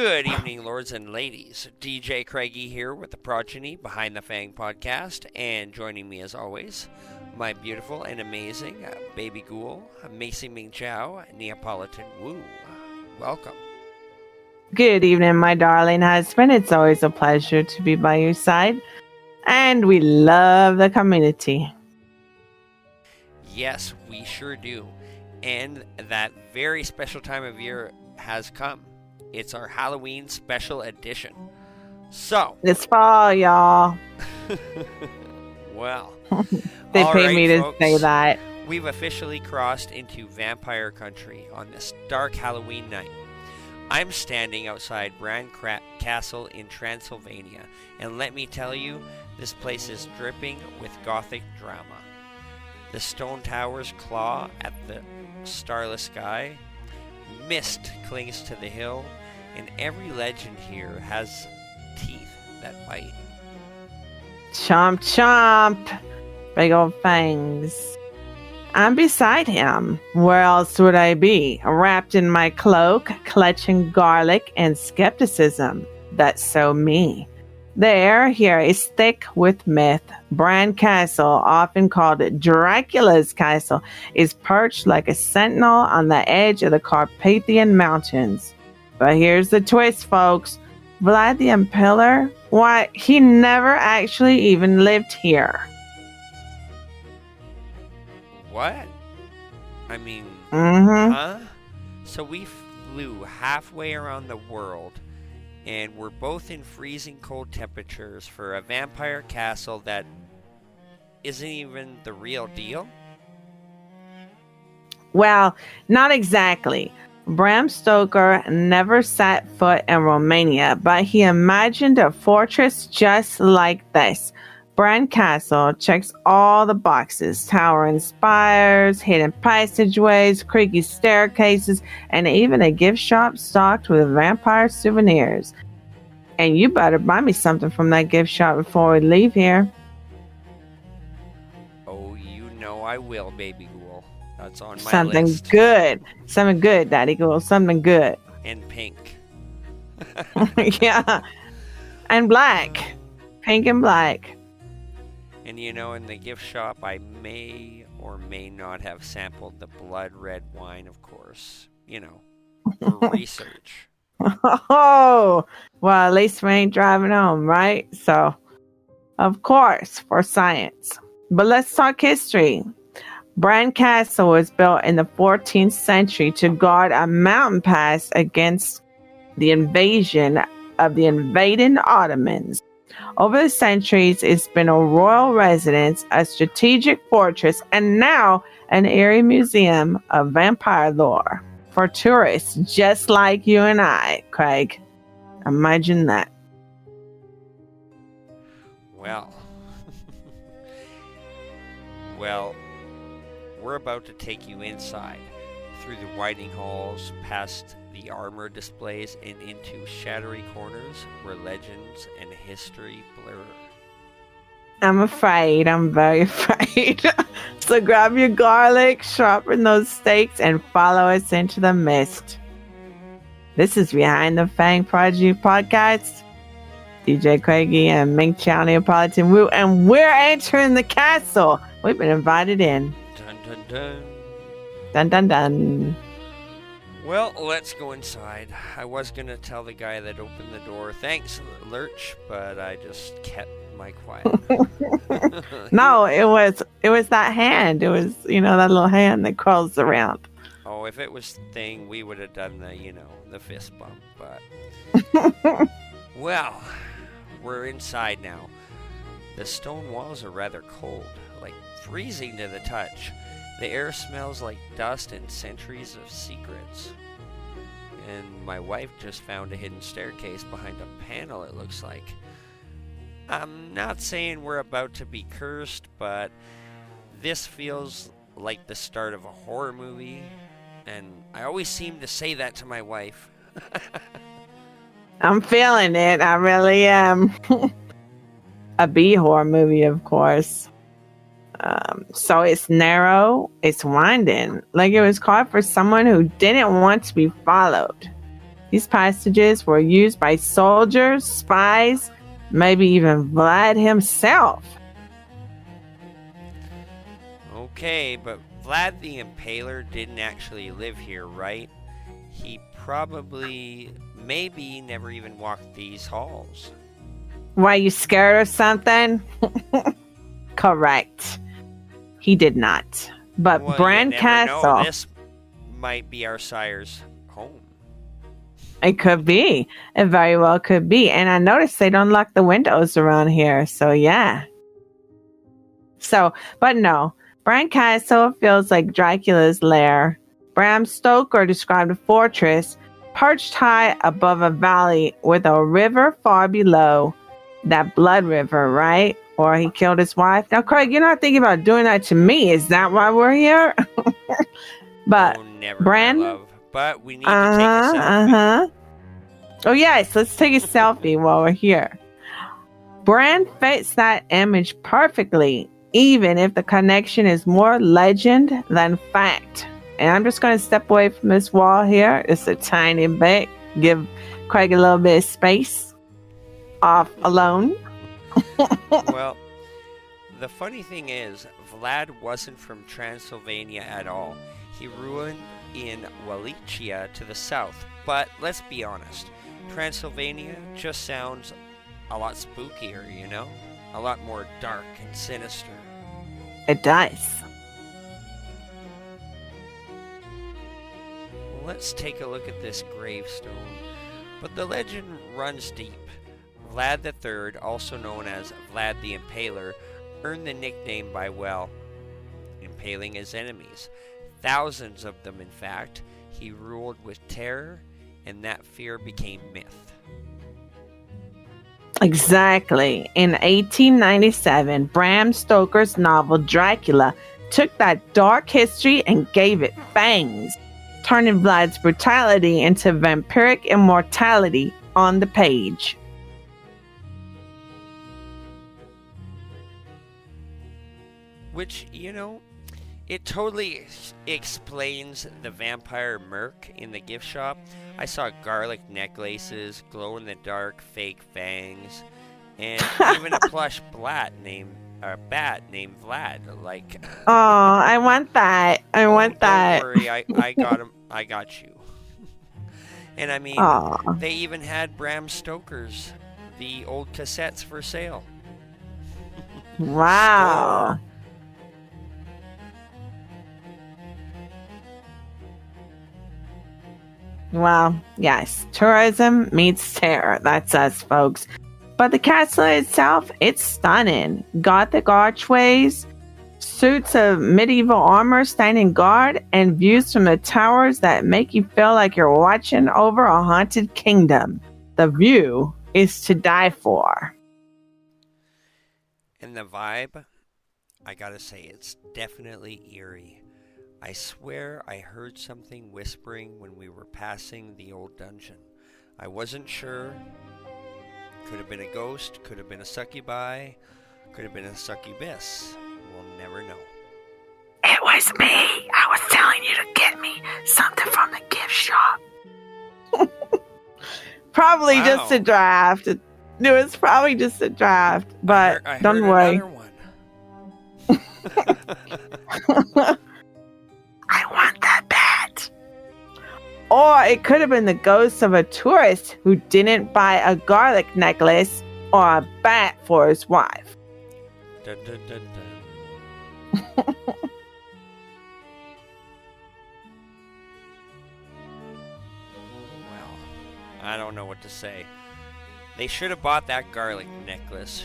Good evening, lords and ladies. DJ Craigie here with the Progeny Behind the Fang podcast, and joining me as always, my beautiful and amazing baby ghoul, Macy Ming Chow, Neapolitan Woo. Welcome. Good evening, my darling husband. It's always a pleasure to be by your side, and we love the community. Yes, we sure do. And that very special time of year has come. It's our Halloween special edition. So, it's fall, y'all. Well, they pay me to say that. We've officially crossed into vampire country on this dark Halloween night. I'm standing outside Bran Castle in Transylvania, and let me tell you, this place is dripping with gothic drama. The stone towers claw at the starless sky, mist clings to the hill, and every legend here has teeth that bite. Chomp, chomp. Big old fangs. I'm beside him. Where else would I be? Wrapped in my cloak, clutching garlic and skepticism. That's so me. The air here is thick with myth. Bran Castle, often called Dracula's Castle, is perched like a sentinel on the edge of the Carpathian Mountains. But here's the twist, folks. Vlad the Impaler? Why, he never actually even lived here. What? I mean, huh? So we flew halfway around the world, and we're both in freezing cold temperatures for a vampire castle that isn't even the real deal? Well, not exactly. Bram Stoker never set foot in Romania, but he imagined a fortress just like this. Bran Castle checks all the boxes: towering spires, hidden passageways, creaky staircases, and even a gift shop stocked with vampire souvenirs. And you better buy me something from that gift shop before we leave here. Oh, you know I will, baby ghoul. That's on my something list. Something good, Daddy Ghoul. Something good. And pink. Yeah. And black. Pink and black. And you know, in the gift shop, I may or may not have sampled the blood red wine, of course. You know, for research. Oh, well, at least we ain't driving home, right? So, of course, for science. But let's talk history. Bran Castle was built in the 14th century to guard a mountain pass against the invasion of the invading Ottomans. Over the centuries, it's been a royal residence, a strategic fortress, and now an eerie museum of vampire lore for tourists just like you and I, Craig. Imagine that. Well, well, we're about to take you inside, through the widening halls, past the armor displays, and into shadowy corners where legends and history blur. I'm afraid. I'm very afraid. So grab your garlic, sharpen those steaks, and follow us into the mist. This is Behind the Fang Progeny podcast. DJ Craigie and Ming Chow Neapolitan Woo, and we're entering the castle. We've been invited in. Dun dun dun. Dun dun dun. Well, let's go inside. I was gonna tell the guy that opened the door, thanks, Lurch, but I just kept my quiet. No, it was that hand. It was, that little hand that crawls around. Oh, if it was Thing, we would have done the fist bump, but... Well, we're inside now. The stone walls are rather cold, like freezing to the touch. The air smells like dust and centuries of secrets. And my wife just found a hidden staircase behind a panel, it looks like. I'm not saying we're about to be cursed, but this feels like the start of a horror movie. And I always seem to say that to my wife. I'm feeling it. I really am. A B horror movie, of course. So it's narrow, it's winding, like it was called for someone who didn't want to be followed. These passages were used by soldiers, spies, maybe even Vlad himself. Okay, but Vlad the Impaler didn't actually live here, right? He probably, maybe, never even walked these halls. Why, you scared or something? Correct. He did not. But Well, you Bran never know. Castle, This might be our sire's home. it could be. It very well could be. And I noticed they don't lock the windows around here. So, yeah. But no. Bran Castle feels like Dracula's lair. Bram Stoker described a fortress perched high above a valley with a river far below. That blood river, right? Or he killed his wife. Now, Craig, you're not thinking about doing that to me. Is that why we're here? But Oh, never, Bran, my love. But we need to take a selfie. Oh, yes. Let's take a selfie while we're here. Bran fits that image perfectly, even if the connection is more legend than fact. And I'm just going to step away from this wall here. It's a tiny bit. Give Craig a little bit of space. Off alone. Well, the funny thing is, Vlad wasn't from Transylvania at all. He ruled in Wallachia to the south. But let's be honest, Transylvania just sounds a lot spookier, you know? A lot more dark and sinister. It does. Let's take a look at this gravestone. But the legend runs deep. Vlad III, also known as Vlad the Impaler, earned the nickname by, well, impaling his enemies. Thousands of them, in fact. He ruled with terror, and that fear became myth. Exactly. In 1897, Bram Stoker's novel Dracula took that dark history and gave it fangs, turning Vlad's brutality into vampiric immortality on the page. Which, you know, it totally explains the vampire merc in the gift shop. I saw garlic necklaces, glow-in-the-dark fake fangs, and even a plush bat named Vlad. Like, Oh, I want that. I want that. Don't worry, I got him. I got you. And I mean, they even had Bram Stoker's, the old cassettes for sale. Wow. Well, yes, tourism meets terror. That's us, folks. But the castle itself, it's stunning. Gothic archways, suits of medieval armor standing guard, and views from the towers that make you feel like you're watching over a haunted kingdom. The view is to die for. And the vibe, I gotta say, it's definitely eerie. I swear I heard something whispering when we were passing the old dungeon. I wasn't sure. Could have been a ghost, could have been a succubi, could have been a succubus. We'll never know. It was me. I was telling you to get me something from the gift shop. Probably just a draft. It was probably just a draft, but I heard don't worry. I want that bat. Or it could have been the ghost of a tourist who didn't buy a garlic necklace or a bat for his wife. Dun, dun, dun, dun. Well, I don't know what to say. They should have bought that garlic necklace.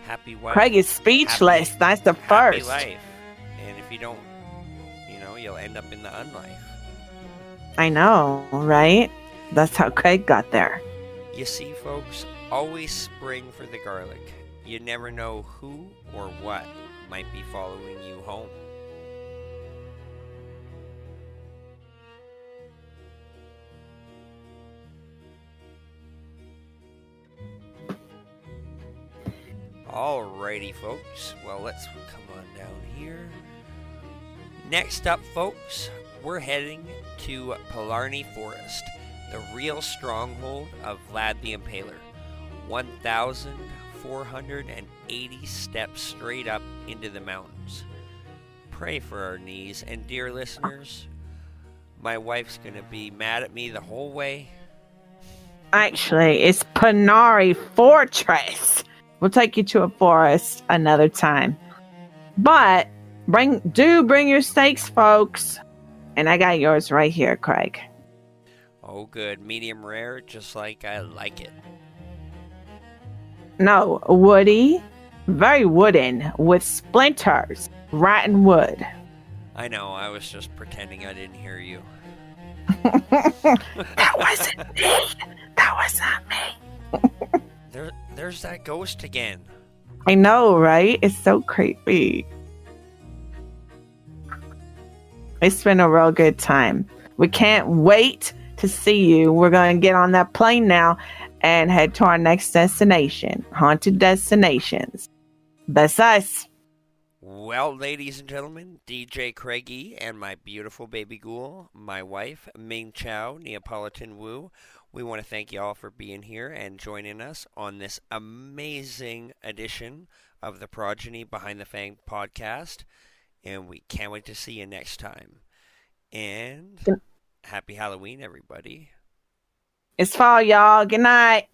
Happy wife. Craig is speechless. That's the happy first. life. And if you don't, you'll end up in the unlife. I know, right? That's how Craig got there. You see, folks, always spring for the garlic. You never know who or what might be following you home. Alrighty, folks. Well, let's come on down here. Next up, folks, we're heading to Polarny Forest. the real stronghold of Vlad the Impaler. 1,480 steps straight up into the mountains. Pray for our knees, and dear listeners, my wife's gonna be mad at me the whole way. Actually, it's Panari Fortress. We'll take you to a forest another time. But bring your steaks, folks. And I got yours right here, Craig. Oh, good. Medium rare, just like I like it. No, woody. Very wooden, with splinters. Rotten wood. I know, I was just pretending I didn't hear you. That wasn't me. That was not me. There's that ghost again. I know, right? It's so creepy. It's been a real good time. We can't wait to see you. We're going to get on that plane now and head to our next destination. Haunted destinations. That's us. Well, ladies and gentlemen, DJ Craigie and my beautiful baby ghoul, my wife, Ming Chow, Neapolitan Wu, we want to thank you all for being here and joining us on this amazing edition of the Progeny Behind the Fang podcast. And we can't wait to see you next time. And happy Halloween, everybody. It's fall, y'all. Good night.